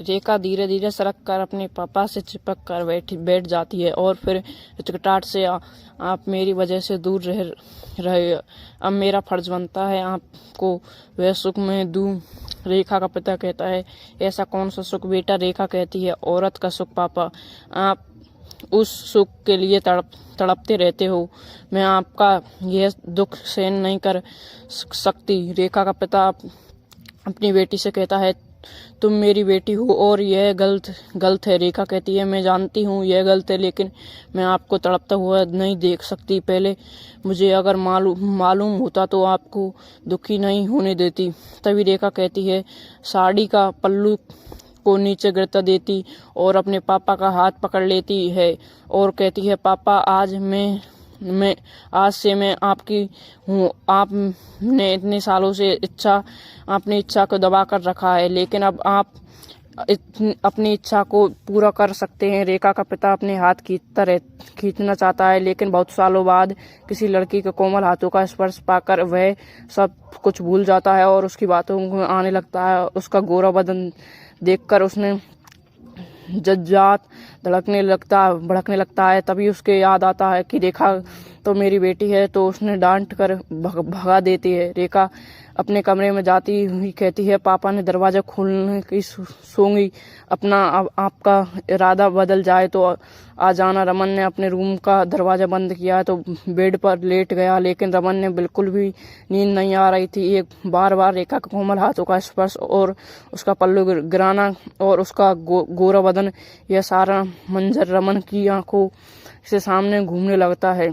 रेखा धीरे धीरे सरक कर अपने पापा से चिपक कर बैठ जाती है और फिर हिचकिटाहट से आप मेरी वजह से दूर रह रहे, अब मेरा फर्ज बनता है आपको वह सुख में दूं। रेखा का पिता कहता है, ऐसा कौन सा सुख बेटा? रेखा कहती है, औरत का सुख पापा। आप उस सुख के लिए तड़पते रहते हो, मैं आपका यह दुख सहन नहीं कर सकती। रेखा का पिता अपनी बेटी से कहता है, तुम मेरी बेटी हो और यह गलत है। रेखा कहती है, मैं जानती हूँ यह गलत है, लेकिन मैं आपको तड़पता हुआ नहीं देख सकती। पहले मुझे अगर मालूम होता तो आपको दुखी नहीं होने देती। तभी रेखा कहती है, साड़ी का पल्लू को नीचे गिरता देती और अपने पापा का हाथ पकड़ लेती है और कहती है, पापा आज से मैं आपकी हूँ। आपने इतने सालों से अपनी इच्छा को दबा कर रखा है, लेकिन अब आप अपनी इच्छा को पूरा कर सकते हैं। रेखा का पिता अपने हाथ खींचना चाहता है, लेकिन बहुत सालों बाद किसी लड़की के कोमल हाथों का स्पर्श पाकर वह सब कुछ भूल जाता है और उसकी बातों में आने लगता है। उसका गोरा बदन देखकर उसने जज्बात भड़कने लगता है। तभी उसके याद आता है कि रेखा तो मेरी बेटी है, तो उसने डांट कर भगा देती है। रेखा अपने कमरे में जाती हुई कहती है, पापा ने दरवाजा खोलने की सोंगी, आपका इरादा बदल जाए तो आ जाना। रमन ने अपने रूम का दरवाजा बंद किया तो बेड पर लेट गया, लेकिन रमन ने बिल्कुल भी नींद नहीं आ रही थी। एक बार रेखा के कोमल हाथों का स्पर्श और उसका पल्लू गिराना और उसका गोरा बदन, यह सारा मंजर रमन की आंखों से सामने घूमने लगता है।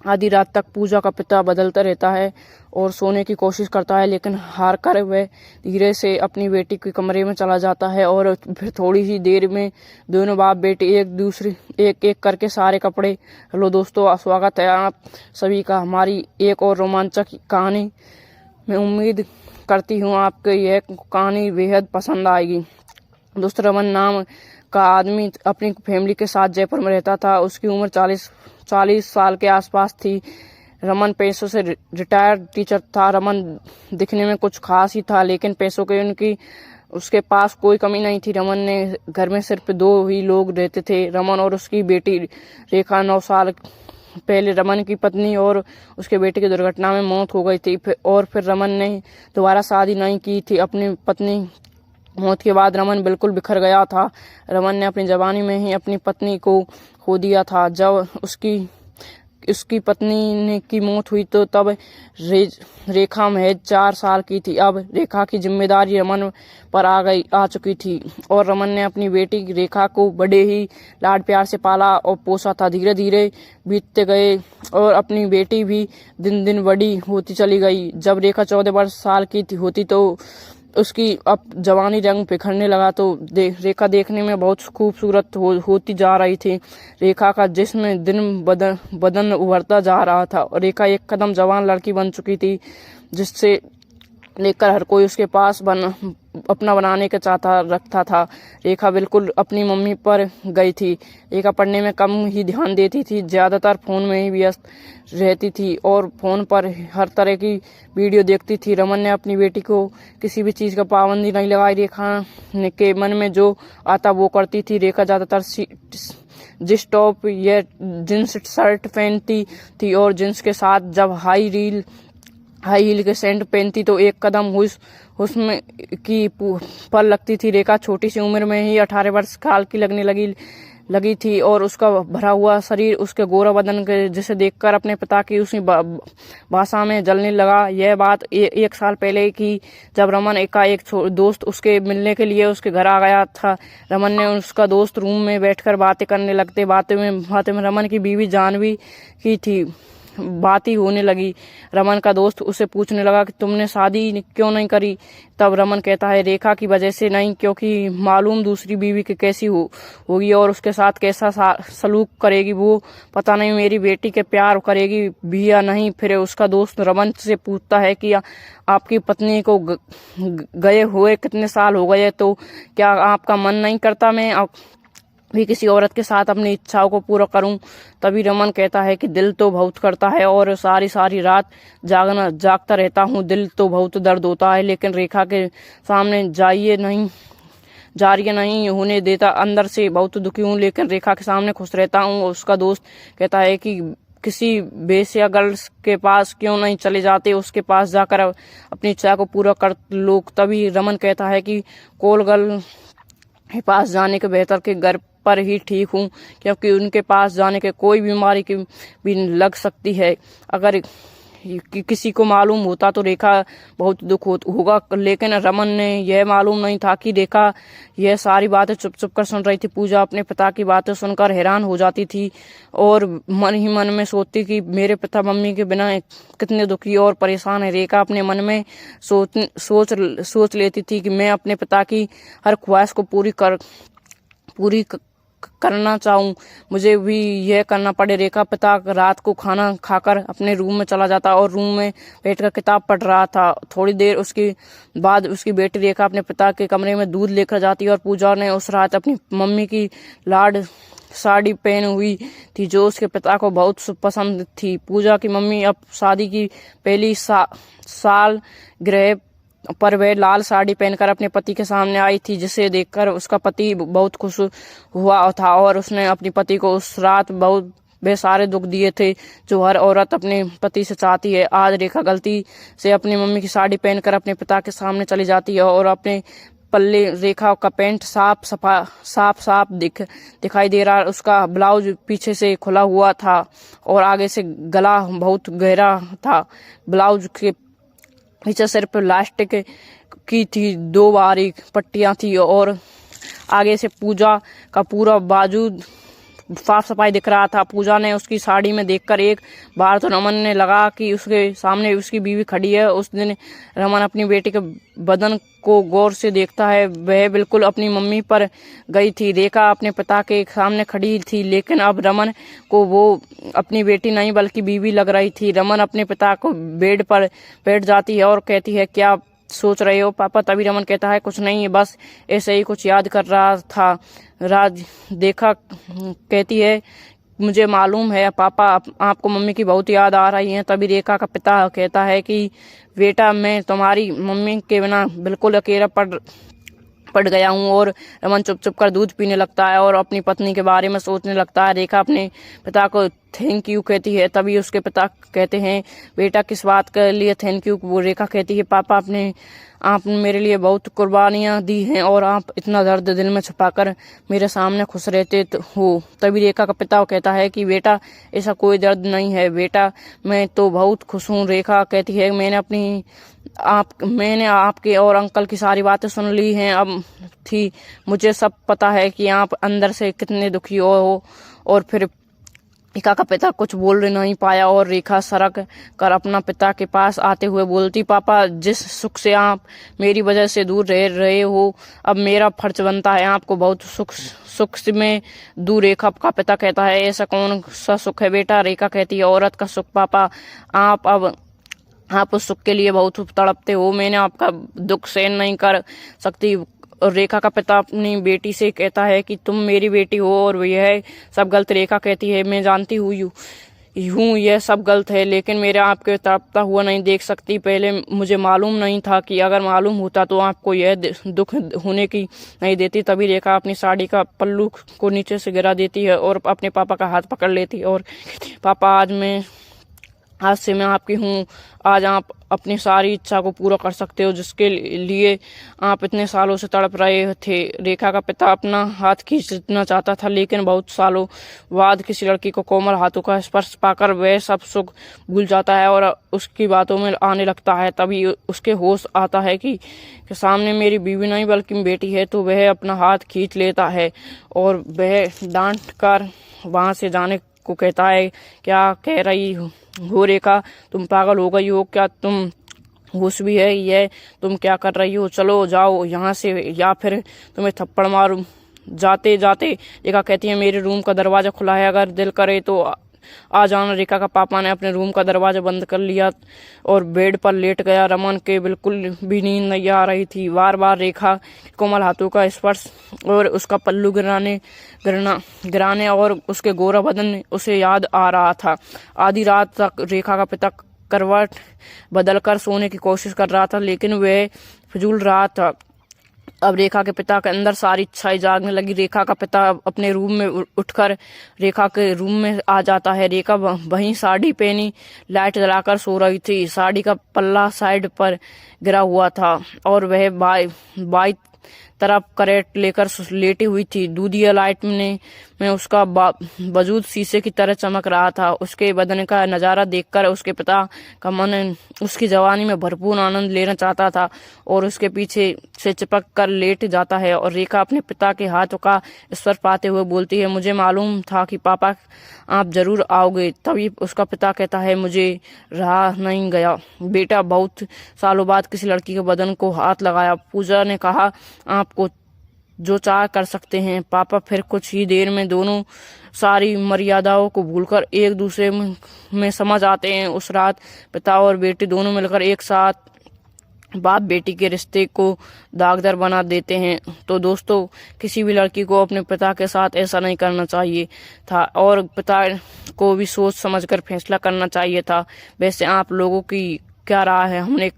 आधी रात तक पूजा का पिता बदलता रहता है और सोने की कोशिश करता है, लेकिन हार कर वह धीरे से अपनी बेटी के कमरे में चला जाता है और फिर थोड़ी ही देर में दोनों बाप बेटे एक एक करके सारे कपड़े। हेलो दोस्तों, स्वागत है आप सभी का हमारी एक और रोमांचक कहानी। मैं उम्मीद करती हूँ आपको यह कहानी बेहद पसंद आएगी। दोस्तों, रमन नाम का आदमी अपनी फैमिली के साथ जयपुर में रहता था। उसकी उम्र 40 साल के आसपास थी। रमन पैसों से रिटायर्ड टीचर था। रमन दिखने में कुछ खास ही था, लेकिन पैसों के उसके पास कोई कमी नहीं थी। रमन ने घर में सिर्फ 2 ही लोग रहते थे, रमन और उसकी बेटी रेखा। 9 साल पहले रमन की पत्नी और उसके बेटे की दुर्घटना में मौत हो गई थी और फिर रमन ने दोबारा शादी नहीं की थी। अपनी पत्नी मौत के बाद रमन बिल्कुल बिखर गया था। रमन ने अपनी जवानी में ही अपनी पत्नी को खो दिया था। जब उसकी पत्नी की मौत हुई तो तब रेखा महज 4 साल की थी। अब रेखा की जिम्मेदारी रमन पर आ चुकी थी और रमन ने अपनी बेटी रेखा को बड़े ही लाड प्यार से पाला और पोसा था। धीरे धीरे बीतते गए और अपनी बेटी भी दिन दिन बड़ी होती चली गई। जब रेखा 14 साल की होती तो उसकी अब जवानी रंग बिखरने लगा तो रेखा देखने में बहुत खूबसूरत होती जा रही थी। रेखा का जिस्म दिन बदन उभरता जा रहा था और रेखा एक कदम जवान लड़की बन चुकी थी, जिससे लेकर हर कोई उसके पास अपना बनाने का चाहता रखता था। रेखा बिल्कुल अपनी मम्मी पर गई थी। रेखा पढ़ने में कम ही ध्यान देती थी, ज्यादातर फोन में ही व्यस्त रहती थी और फोन पर हर तरह की वीडियो देखती थी। रमन ने अपनी बेटी को किसी भी चीज का पाबंदी नहीं लगाई। रेखा के मन में जो आता वो करती थी। रेखा ज्यादातर जिस टॉप या जींस शर्ट पहनती थी और जींस के साथ जब हाई हील के सेंट पहनती तो एक कदम उसमें की पर लगती थी। रेखा छोटी सी उम्र में ही 18 साल की लगने लगी थी और उसका भरा हुआ शरीर, उसके गोरा बदन के जिसे देखकर अपने पिता की उसी भाषा में जलने लगा। यह बात 1 साल पहले की, जब रमन एक दोस्त उसके मिलने के लिए उसके घर आ गया था। रमन ने उसका दोस्त रूम में बैठकर बातें करने लगते। बातें में रमन की बीवी जानवी की थी। बात ही होने लगी। रमन का दोस्त उसे पूछने लगा कि तुमने शादी क्यों नहीं करी? तब रमन कहता है, रेखा की वजह से नहीं, क्योंकि मालूम दूसरी बीवी की कैसी होगी और उसके साथ कैसा सलूक करेगी, वो पता नहीं। मेरी बेटी के प्यार करेगी भी या नहीं। फिर उसका दोस्त रमन से पूछता है कि आपकी पत्नी को गए हुए कितने साल हो गए, तो क्या आपका मन नहीं करता मैं भी किसी औरत के साथ अपनी इच्छाओं को पूरा करूं? तभी रमन कहता है कि दिल तो बहुत करता है और सारी रात जागता रहता हूं। दिल तो बहुत दर्द होता है, लेकिन रेखा के सामने जारी नहीं होने देता। अंदर से बहुत दुखी हूँ, लेकिन रेखा के सामने खुश रहता हूँ। उसका दोस्त कहता है कि किसी बेसिया गर्ल्स के पास क्यों नहीं चले जाते, उसके पास जाकर अपनी इच्छा को पूरा कर लो। तभी रमन कहता है कि कॉल गर्ल के पास जाने के बेहतर के घर पर ही ठीक हूँ, क्योंकि उनके पास जाने के कोई बीमारी की भी लग सकती है। अगर किसी को मालूम होता तो रेखा बहुत दुख होगा, लेकिन रमन ने यह मालूम नहीं था कि रेखा यह सारी बातें चुप चुप कर सुन रही थी। पूजा अपने पिता की बातें सुनकर हैरान हो जाती थी और मन ही मन में सोचती कि मेरे पिता मम्मी के बिना कितने दुखी और परेशान है। रेखा अपने मन में सोच लेती थी कि मैं अपने पिता की हर ख्वाहिश को पूरी करना चाहूँ, मुझे भी यह करना पड़े। रेखा पिता रात को खाना खाकर अपने रूम में चला जाता और रूम में बैठकर किताब पढ़ रहा था। थोड़ी देर उसके बाद उसकी बेटी रेखा अपने पिता के कमरे में दूध लेकर जाती और पूजा ने उस रात अपनी मम्मी की लाड साड़ी पहनी हुई थी, जो उसके पिता को बहुत पसंद थी। पूजा की मम्मी अब शादी की पहली साल गृह पर वह लाल साड़ी पहनकर अपने पति के सामने आई थी, जिसे देखकर उसका पति बहुत खुश हुआ था और उसने अपने पति को उस रात बहुत वे सारे दुख दिए थे जो हर औरत अपने पति से चाहती है। आज रेखा गलती से अपनी मम्मी की साड़ी पहनकर अपने पिता के सामने चली जाती है और अपने पल्ले रेखा का पैंट साफ दिखाई दे रहा। उसका ब्लाउज पीछे से खुला हुआ था और आगे से गला बहुत गहरा था। ब्लाउज के पीछे सिर पर लास्टिक की थी, 2 बारीक पट्टियां थी और आगे से पूजा का पूरा बाजू साफ सफाई दिख रहा था। पूजा ने उसकी साड़ी में देखकर एक बार तो रमन ने लगा कि उसके सामने उसकी बीवी खड़ी है। उस दिन रमन अपनी बेटी के बदन को गौर से देखता है। वह बिल्कुल अपनी मम्मी पर गई थी। रेखा अपने पिता के सामने खड़ी थी, लेकिन अब रमन को वो अपनी बेटी नहीं बल्कि बीवी लग रही थी। रमन अपने पिता को बेड पर बैठ जाती है और कहती है, क्या सोच रहे हो पापा? तभी रमन कहता है, कुछ नहीं, बस ऐसे ही कुछ याद कर रहा था। राज देखा कहती है, मुझे मालूम है पापा, आपको मम्मी की बहुत याद आ रही है। तभी रेखा का पिता कहता है कि बेटा, मैं तुम्हारी मम्मी के बिना बिल्कुल अकेला पड़ गया हूँ। और रमन चुप चुप कर दूध पीने लगता है और अपनी पत्नी के बारे में सोचने लगता है। रेखा अपने पिता को थैंक यू कहती है। तभी उसके पिता कहते हैं, बेटा किस बात के लिए थैंक यू? वो रेखा कहती है, पापा आपने मेरे लिए बहुत कुर्बानियाँ दी हैं और आप इतना दर्द दिल में छुपाकर मेरे सामने खुश रहते हो। तभी रेखा का पिता कहता है कि बेटा, ऐसा कोई दर्द नहीं है बेटा, मैं तो बहुत खुश हूँ। रेखा कहती है, मैंने आपके और अंकल की सारी बातें सुन ली हैं अब थी। मुझे सब पता है कि आप अंदर से कितने दुखी हो। और फिर रेखा का पिता कुछ बोल नहीं पाया और रेखा सरक कर अपना पिता के पास आते हुए बोलती, पापा, जिस सुख से आप मेरी वजह से दूर रह रहे हो, अब मेरा फर्ज बनता है आपको बहुत सुख में दूर। रेखा का पिता कहता है, ऐसा कौन सा सुख है बेटा? रेखा कहती है, औरत का सुख पापा। आप उस सुख के लिए बहुत तड़पते हो, मैंने आपका दुख सहन नहीं कर सकती। और रेखा का पिता अपनी बेटी से कहता है कि तुम मेरी बेटी हो और यह सब गलत। रेखा कहती है, मैं जानती हूँ यह सब गलत है, लेकिन मेरे आपके तड़पता हुआ नहीं देख सकती। पहले मुझे मालूम नहीं था कि अगर मालूम होता तो आपको यह दुख होने की नहीं देती। तभी रेखा अपनी साड़ी का पल्लू को नीचे से गिरा देती है और अपने पापा का हाथ पकड़ लेती है और पापा, आज से मैं आपकी हूँ। आज आप अपनी सारी इच्छा को पूरा कर सकते हो जिसके लिए आप इतने सालों से तड़प रहे थे। रेखा का पिता अपना हाथ खींचना चाहता था, लेकिन बहुत सालों बाद किसी लड़की को कोमल हाथों का स्पर्श पाकर वह सब सुख भूल जाता है और उसकी बातों में आने लगता है। तभी उसके होश आता है कि सामने मेरी बीवी नहीं बल्कि बेटी है। तो वह अपना हाथ खींच लेता है और वह डांट कर वहां से जाने को कहता है, क्या कह रही हो रेखा? तुम पागल हो गई हो क्या? तुम होश भी है ये? तुम क्या कर रही हो? चलो जाओ यहाँ से या फिर तुम्हें थप्पड़ मारूं। जाते जाते रेखा कहती है, मेरे रूम का दरवाजा खुला है, अगर दिल करे तो आ जाना। रेखा का पापा ने अपने रूम का दरवाजा बंद कर लिया और बेड पर लेट गया। रमन के बिल्कुल भी नींद नहीं आ रही थी। बार बार रेखा कोमल हाथों का स्पर्श और उसका पल्लू गिराने और उसके गोरा बदन उसे याद आ रहा था। आधी रात तक रेखा का पिता करवट बदलकर सोने की कोशिश कर रहा था, लेकिन वह फिजूल रहा था। अब रेखा के पिता के अंदर सारी इच्छाएं जागने लगी। रेखा का पिता अपने रूम में उठकर रेखा के रूम में आ जाता है। रेखा वहीं साड़ी पहनी लाइट जलाकर सो रही थी। साड़ी का पल्ला साइड पर गिरा हुआ था और वह बाई तरफ करेट लेकर लेटी हुई थी। दूधिया लाइट में उसका वजूद शीशे की तरह चमक रहा था। उसके बदन का नजारा देखकर उसके पिता का मन उसकी जवानी में भरपूर आनंद लेना चाहता था और उसके पीछे से चिपक कर लेट जाता है। और रेखा अपने पिता के हाथों का स्पर्श पाते हुए बोलती है, मुझे मालूम था कि पापा आप जरूर आओगे। तभी उसका पिता कहता है, मुझे रहा नहीं गया बेटा। बहुत सालों बाद किसी लड़की के बदन को हाथ लगाया। पूजा ने कहा, आपको जो चाह कर सकते हैं पापा। फिर कुछ ही देर में दोनों सारी मर्यादाओं को भूलकर एक दूसरे में समझ आते हैं। उस रात पिता और बेटी दोनों मिलकर एक साथ बाप बेटी के रिश्ते को दागदार बना देते हैं। तो दोस्तों, किसी भी लड़की को अपने पिता के साथ ऐसा नहीं करना चाहिए था और पिता को भी सोच समझकर फैसला करना चाहिए था। वैसे आप लोगों की क्या राय है, हमने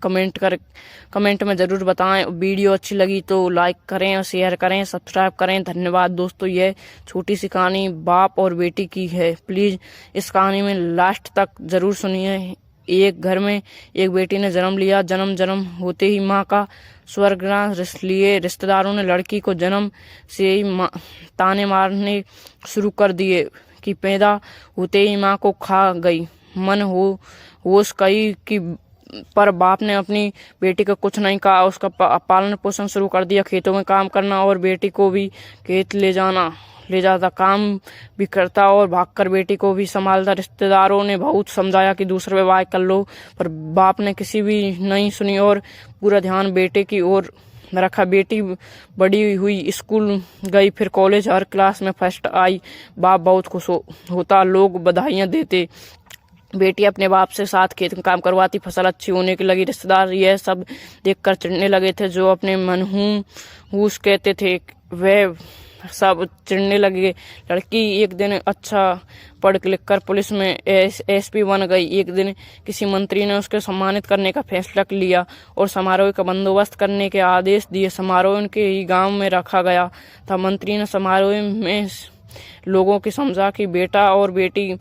कमेंट में जरूर बताएं। वीडियो अच्छी लगी तो लाइक करें और शेयर करें, सब्सक्राइब करें। धन्यवाद दोस्तों। यह छोटी सी कहानी बाप और बेटी की है। प्लीज इस कहानी में लास्ट तक जरूर सुनिए। एक घर में एक बेटी ने जन्म लिया। जन्म होते ही माँ का स्वर्गनाश लिए रिश्तेदारों ने लड़की को जन्म से ही ताने मारने शुरू कर दिए कि पैदा होते ही माँ को खा गई। मन होश कई कि पर बाप ने अपनी बेटी को कुछ नहीं कहा। उसका पालन पोषण शुरू कर दिया, खेतों में काम करना और बेटी को भी खेत ले जाता, काम भी करता और भागकर बेटी को भी संभालता। रिश्तेदारों ने बहुत समझाया कि दूसरा विवाह कर लो, पर बाप ने किसी भी नहीं सुनी और पूरा ध्यान बेटे की ओर रखा। बेटी बड़ी हुई, स्कूल गई, फिर कॉलेज, हर क्लास में फर्स्ट आई। बाप बहुत खुश होता, लोग बधाइयां देते। बेटी अपने बाप से साथ खेत में काम करवाती, फसल अच्छी होने की लगी। रिश्तेदार यह सब देखकर चिढ़ने लगे थे। जो अपने मनहूस कहते थे वह सब चिढ़ने लगे। लड़की एक दिन अच्छा पढ़ लिख कर पुलिस में एसपी बन गई। एक दिन किसी मंत्री ने उसके सम्मानित करने का फैसला लिया और समारोह का बंदोबस्त करने के आदेश दिए। समारोह उनके ही गांव में रखा गया था। मंत्री ने समारोह में लोगों की समझा कि बेटा और बेटी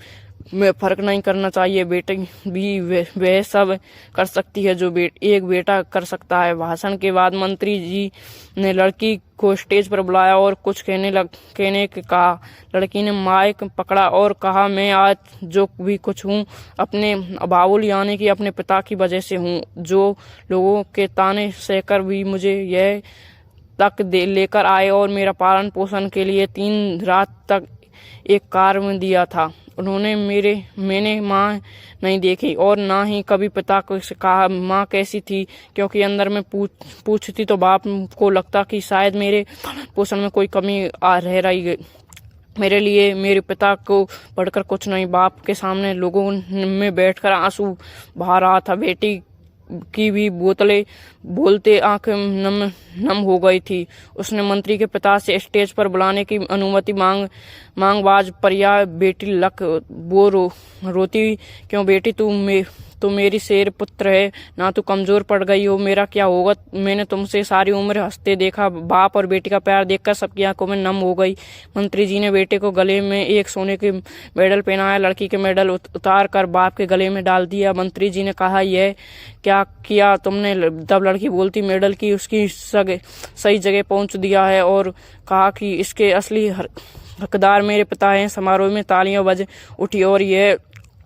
में फर्क नहीं करना चाहिए। बेटी भी वह सब कर सकती है जो एक बेटा कर सकता है। भाषण के बाद मंत्री जी ने लड़की को स्टेज पर बुलाया और कुछ कहने के कहा। लड़की ने माइक पकड़ा और कहा, मैं आज जो भी कुछ हूँ अपने बाबुल यानी कि अपने पिता की वजह से हूँ, जो लोगों के ताने सहकर भी मुझे यह तक लेकर आए और मेरा पालन पोषण के लिए 3 रात तक एक कार में दिया था। उन्होंने मैंने माँ नहीं देखी और ना ही कभी पिता को कहा माँ कैसी थी, क्योंकि अंदर में पूछती तो बाप को लगता कि शायद मेरे पोषण में कोई कमी रह रही। मेरे लिए मेरे पिता को बढ़कर कुछ नहीं। बाप के सामने लोगों में बैठकर आंसू बहा रहा था। बेटी की भी बोलते आंखें नम हो गई थी। उसने मंत्री के पिता से स्टेज पर बुलाने की अनुमति मांग पर यह बेटी लक वो रोती क्यों? बेटी तू मेरी शेर पुत्र है ना, तू कमजोर पड़ गई हो। मेरा क्या होगा? मैंने तुमसे सारी उम्र हंसते देखा। बाप और बेटी का प्यार देखकर सबकी आंखों में नम हो गई। मंत्री जी ने बेटे को गले में एक सोने के मेडल पहनाया। लड़की के मेडल उतार कर बाप के गले में डाल दिया। मंत्री जी ने कहा, यह क्या किया तुमने? तब लड़की बोलती, मेडल की उसकी सही जगह पहुंच दिया है और कहा कि इसके असली हकदार मेरे पिता हैं। समारोह में तालियां बज उठी और यह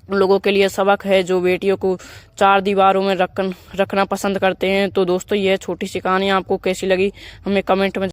लोगों के लिए सबक है जो बेटियों को 4 दीवारों में रखना पसंद करते हैं। तो दोस्तों, यह छोटी सी कहानी आपको कैसी लगी हमें कमेंट में